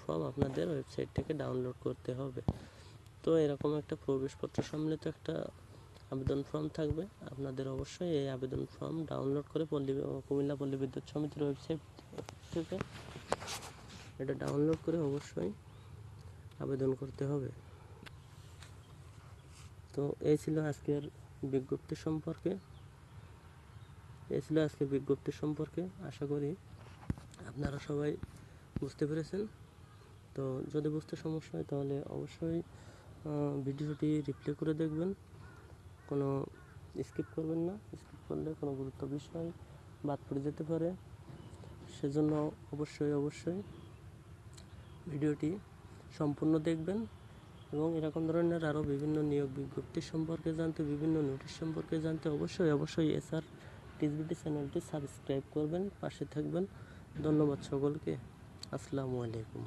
Form আপনাদের website থেকে download করতে হবে। তো এরকম একটা প্রবেশপত্র সম্বলিত একটা আবেদন ফর্ম থাকবে। আপনাদের অবশ্যই এই আবেদন ফর্ম ডাউনলোড করে কুমিল্লা পল্লী বিদ্যুৎ সমিতির ওয়েবসাইট থেকে এটা ডাউনলোড করে অবশ্যই আবেদন করতে হবে। তো এই ছিল আজকের বিজ্ঞপ্তি সম্পর্কে। আশা করি আপনারা সবাই বুঝতে পেরেছেন। তো যদি বুঝতে সমস্যা হয় তাহলে অবশ্যই ভিডিওটি রিপ্লে করে দেখবেন, কোনো স্কিপ করবেন না। স্কিপ করলে কোনো গুরুত্ব বিষয় বাদ পড়ে যেতে পারে, সেজন্য অবশ্যই ভিডিওটি সম্পূর্ণ দেখবেন। এবং এরকম ধরনের আরও বিভিন্ন নিয়োগ বিজ্ঞপ্তি সম্পর্কে জানতে, বিভিন্ন নোটিশ সম্পর্কে জানতে অবশ্যই এসআর টিএসবিটি চ্যানেলটি সাবস্ক্রাইব করবেন, পাশে থাকবেন। ধন্যবাদ সকলকে। আসসালামু আলাইকুম।